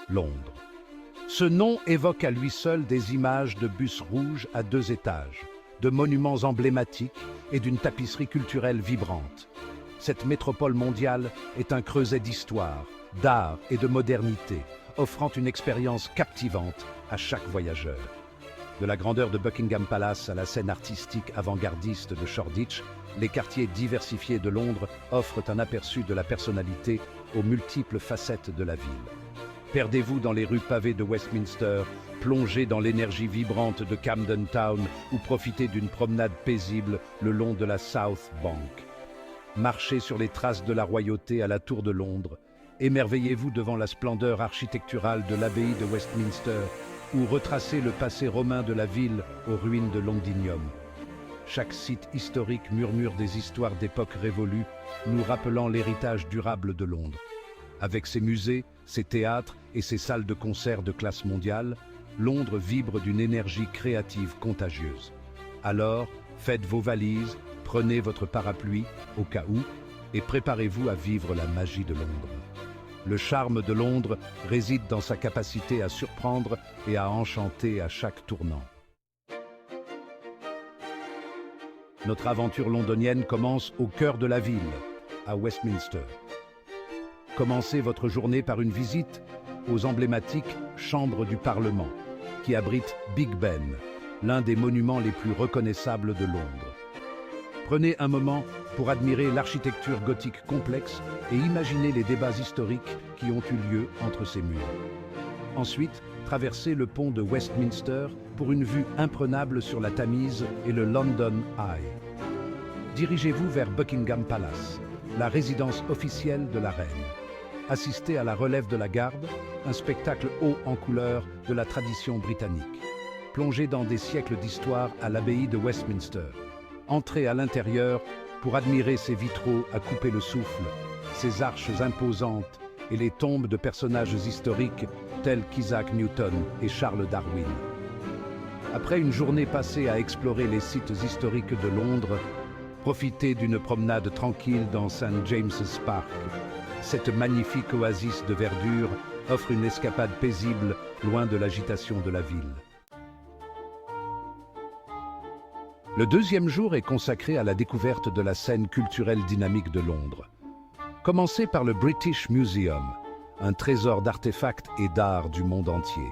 Londres. Ce nom évoque à lui seul des images de bus rouges à 2 étages, de monuments emblématiques et d'une tapisserie culturelle vibrante. Cette métropole mondiale est un creuset d'histoire, d'art et de modernité, offrant une expérience captivante à chaque voyageur. De la grandeur de Buckingham Palace à la scène artistique avant-gardiste de Shoreditch, les quartiers diversifiés de Londres offrent un aperçu de la personnalité aux multiples facettes de la ville. Perdez-vous dans les rues pavées de Westminster, plongez dans l'énergie vibrante de Camden Town ou profitez d'une promenade paisible le long de la South Bank. Marchez sur les traces de la royauté à la Tour de Londres, émerveillez-vous devant la splendeur architecturale de l'abbaye de Westminster ou retracez le passé romain de la ville aux ruines de Londinium. Chaque site historique murmure des histoires d'époques révolues, nous rappelant l'héritage durable de Londres. Avec ses musées, ses théâtres et ses salles de concert de classe mondiale, Londres vibre d'une énergie créative contagieuse. Alors, faites vos valises, prenez votre parapluie, au cas où, et préparez-vous à vivre la magie de Londres. Le charme de Londres réside dans sa capacité à surprendre et à enchanter à chaque tournant. Notre aventure londonienne commence au cœur de la ville, à Westminster. Commencez votre journée par une visite aux emblématiques chambres du Parlement, qui abritent Big Ben, l'un des monuments les plus reconnaissables de Londres. Prenez un moment pour admirer l'architecture gothique complexe et imaginer les débats historiques qui ont eu lieu entre ces murs. Ensuite, traversez le pont de Westminster pour une vue imprenable sur la Tamise et le London Eye. Dirigez-vous vers Buckingham Palace, la résidence officielle de la reine. Assistez à la relève de la garde, un spectacle haut en couleur de la tradition britannique. Plongez dans des siècles d'histoire à l'abbaye de Westminster. Entrez à l'intérieur pour admirer ses vitraux à couper le souffle, ses arches imposantes et les tombes de personnages historiques tels qu'Isaac Newton et Charles Darwin. Après une journée passée à explorer les sites historiques de Londres, profitez d'une promenade tranquille dans St. James's Park. Cette magnifique oasis de verdure offre une escapade paisible loin de l'agitation de la ville. Le deuxième jour est consacré à la découverte de la scène culturelle dynamique de Londres. Commencez par le British Museum, un trésor d'artefacts et d'art du monde entier.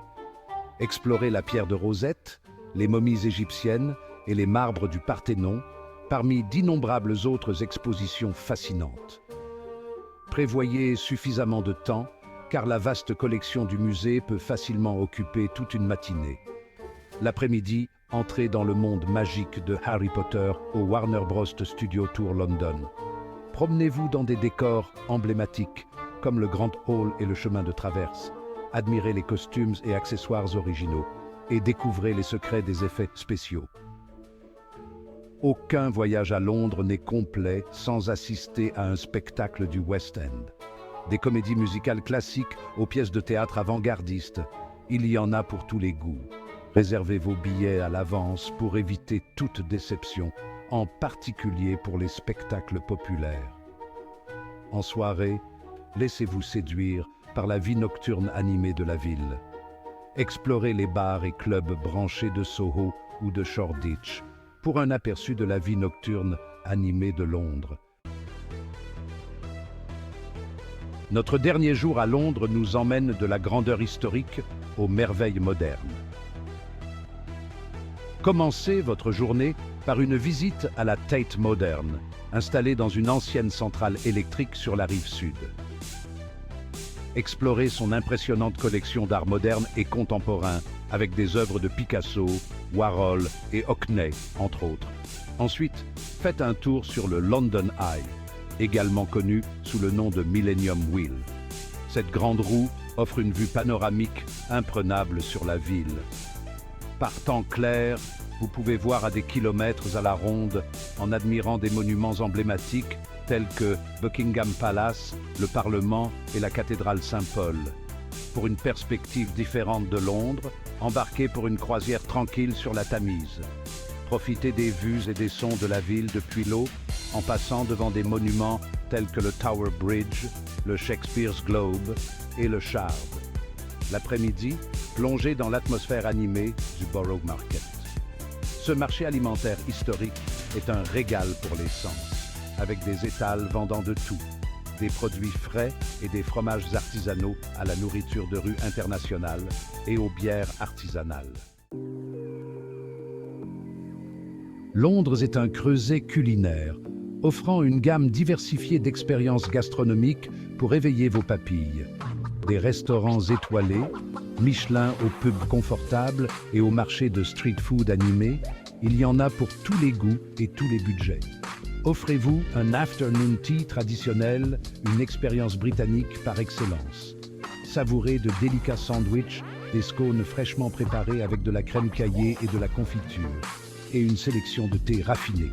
Explorez la pierre de Rosette, les momies égyptiennes et les marbres du Parthénon, parmi d'innombrables autres expositions fascinantes. Prévoyez suffisamment de temps, car la vaste collection du musée peut facilement occuper toute une matinée. L'après-midi, entrez dans le monde magique de Harry Potter au Warner Bros. Studio Tour London. Promenez-vous dans des décors emblématiques, comme le Grand Hall et le chemin de traverse. Admirez les costumes et accessoires originaux et découvrez les secrets des effets spéciaux. Aucun voyage à Londres n'est complet sans assister à un spectacle du West End. Des comédies musicales classiques aux pièces de théâtre avant-gardistes, il y en a pour tous les goûts. Réservez vos billets à l'avance pour éviter toute déception, en particulier pour les spectacles populaires. En soirée, laissez-vous séduire par la vie nocturne animée de la ville. Explorez les bars et clubs branchés de Soho ou de Shoreditch pour un aperçu de la vie nocturne animée de Londres. Notre dernier jour à Londres nous emmène de la grandeur historique aux merveilles modernes. Commencez votre journée par une visite à la Tate Modern, installée dans une ancienne centrale électrique sur la rive sud. Explorez son impressionnante collection d'art moderne et contemporain, avec des œuvres de Picasso, Warhol et Hockney, entre autres. Ensuite, faites un tour sur le London Eye, également connu sous le nom de Millennium Wheel. Cette grande roue offre une vue panoramique imprenable sur la ville. Par temps clair, vous pouvez voir à des kilomètres à la ronde en admirant des monuments emblématiques tels que Buckingham Palace, le Parlement et la cathédrale Saint-Paul. Pour une perspective différente de Londres, embarquez pour une croisière tranquille sur la Tamise. Profitez des vues et des sons de la ville depuis l'eau, en passant devant des monuments tels que le Tower Bridge, le Shakespeare's Globe et le Shard. L'après-midi, plongez dans l'atmosphère animée du Borough Market. Ce marché alimentaire historique est un régal pour les sens, avec des étals vendant de tout, des produits frais et des fromages artisanaux à la nourriture de rue internationale et aux bières artisanales. Londres est un creuset culinaire, offrant une gamme diversifiée d'expériences gastronomiques pour éveiller vos papilles. Des restaurants étoilés, Michelin aux pubs confortables et au marché de street food animé, il y en a pour tous les goûts et tous les budgets. Offrez-vous un afternoon tea traditionnel, une expérience britannique par excellence. Savourez de délicats sandwichs, des scones fraîchement préparés avec de la crème caillée et de la confiture, et une sélection de thé raffiné.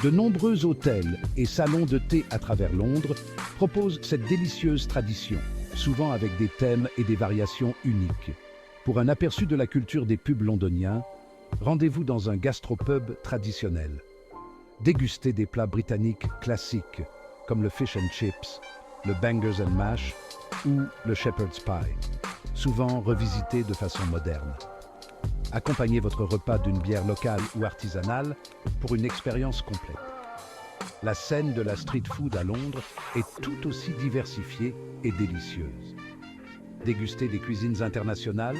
De nombreux hôtels et salons de thé à travers Londres proposent cette délicieuse tradition, souvent avec des thèmes et des variations uniques. Pour un aperçu de la culture des pubs londoniens, rendez-vous dans un gastropub traditionnel. Dégustez des plats britanniques classiques, comme le fish and chips, le bangers and mash ou le shepherd's pie, souvent revisité de façon moderne. Accompagnez votre repas d'une bière locale ou artisanale pour une expérience complète. La scène de la street food à Londres est tout aussi diversifiée et délicieuse. Dégustez des cuisines internationales,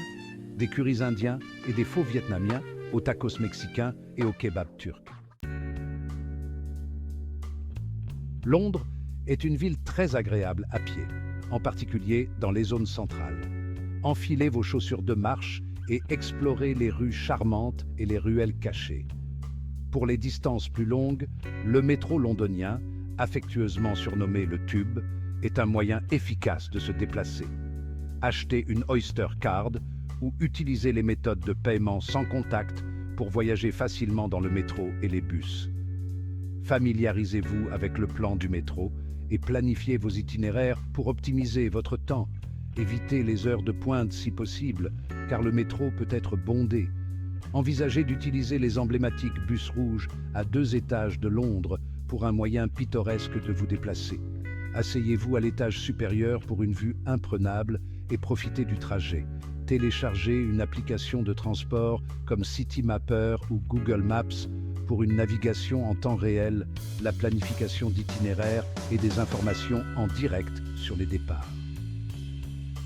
des currys indiens et des faux vietnamiens, aux tacos mexicains et au kebab turc. Londres est une ville très agréable à pied, en particulier dans les zones centrales. Enfilez vos chaussures de marche et explorez les rues charmantes et les ruelles cachées. Pour les distances plus longues, le métro londonien, affectueusement surnommé le Tube, est un moyen efficace de se déplacer. Achetez une Oyster Card ou utilisez les méthodes de paiement sans contact pour voyager facilement dans le métro et les bus. Familiarisez-vous avec le plan du métro et planifiez vos itinéraires pour optimiser votre temps. Évitez les heures de pointe si possible, car le métro peut être bondé. Envisagez d'utiliser les emblématiques bus rouges à 2 étages de Londres pour un moyen pittoresque de vous déplacer. Asseyez-vous à l'étage supérieur pour une vue imprenable et profitez du trajet. Téléchargez une application de transport comme Citymapper ou Google Maps pour une navigation en temps réel, la planification d'itinéraires et des informations en direct sur les départs.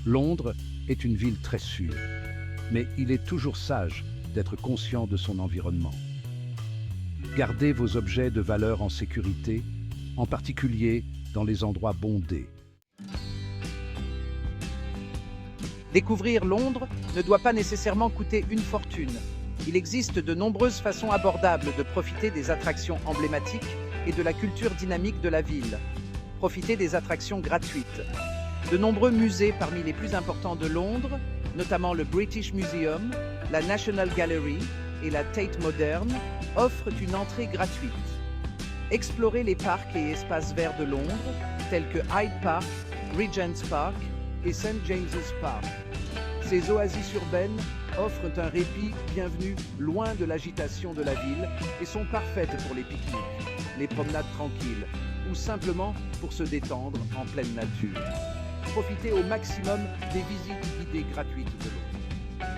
Londres est une ville très sûre, mais il est toujours sage d'être conscient de son environnement. Gardez vos objets de valeur en sécurité, en particulier dans les endroits bondés. Découvrir Londres ne doit pas nécessairement coûter une fortune. Il existe de nombreuses façons abordables de profiter des attractions emblématiques et de la culture dynamique de la ville. Profitez des attractions gratuites. De nombreux musées parmi les plus importants de Londres, notamment le British Museum, la National Gallery et la Tate Modern, offrent une entrée gratuite. Explorez les parcs et espaces verts de Londres, tels que Hyde Park, Regent's Park et St. James's Park. Ces oasis urbaines offrent un répit bienvenu loin de l'agitation de la ville et sont parfaites pour les pique-niques, les promenades tranquilles ou simplement pour se détendre en pleine nature. Profitez au maximum des visites guidées gratuites de Londres.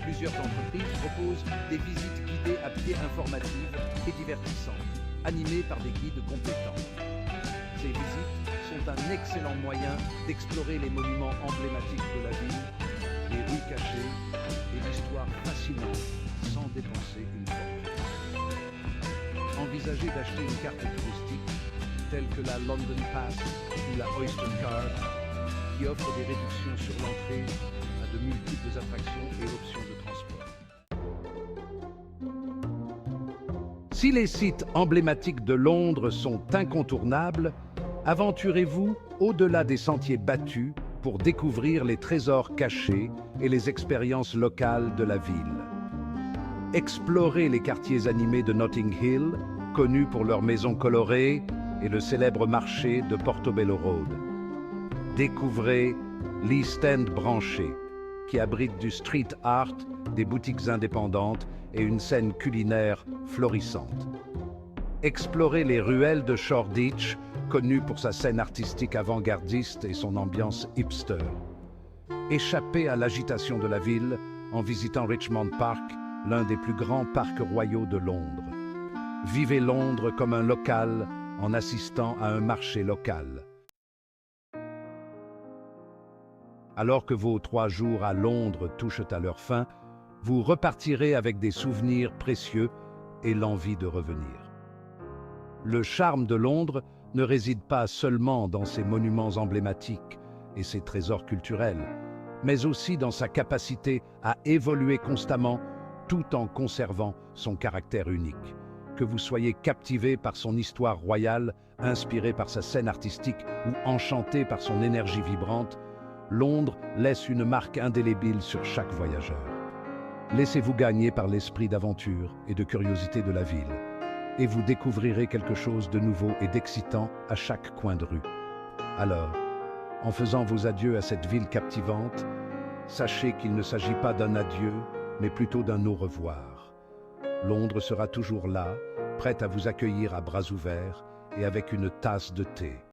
Plusieurs entreprises proposent des visites guidées à pied informatives et divertissantes, animées par des guides compétents. Ces visites sont un excellent moyen d'explorer les monuments emblématiques de la ville, les rues cachées et l'histoire fascinante sans dépenser une fortune. Envisagez d'acheter une carte touristique telle que la London Pass ou la Oyster Card qui offre des réductions sur l'entrée à de multiples attractions et options de transport. Si les sites emblématiques de Londres sont incontournables, aventurez-vous au-delà des sentiers battus pour découvrir les trésors cachés et les expériences locales de la ville. Explorez les quartiers animés de Notting Hill, connus pour leurs maisons colorées, et le célèbre marché de Portobello Road. Découvrez l'East End branché, qui abrite du street art, des boutiques indépendantes et une scène culinaire florissante. Explorez les ruelles de Shoreditch, connues pour sa scène artistique avant-gardiste et son ambiance hipster. Échappez à l'agitation de la ville en visitant Richmond Park, l'un des plus grands parcs royaux de Londres. Vivez Londres comme un local en assistant à un marché local. Alors que vos 3 jours à Londres touchent à leur fin, vous repartirez avec des souvenirs précieux et l'envie de revenir. Le charme de Londres ne réside pas seulement dans ses monuments emblématiques et ses trésors culturels, mais aussi dans sa capacité à évoluer constamment tout en conservant son caractère unique. Que vous soyez captivé par son histoire royale, inspiré par sa scène artistique ou enchanté par son énergie vibrante, Londres laisse une marque indélébile sur chaque voyageur. Laissez-vous gagner par l'esprit d'aventure et de curiosité de la ville, et vous découvrirez quelque chose de nouveau et d'excitant à chaque coin de rue. Alors, en faisant vos adieux à cette ville captivante, sachez qu'il ne s'agit pas d'un adieu, mais plutôt d'un au revoir. Londres sera toujours là, prête à vous accueillir à bras ouverts et avec une tasse de thé.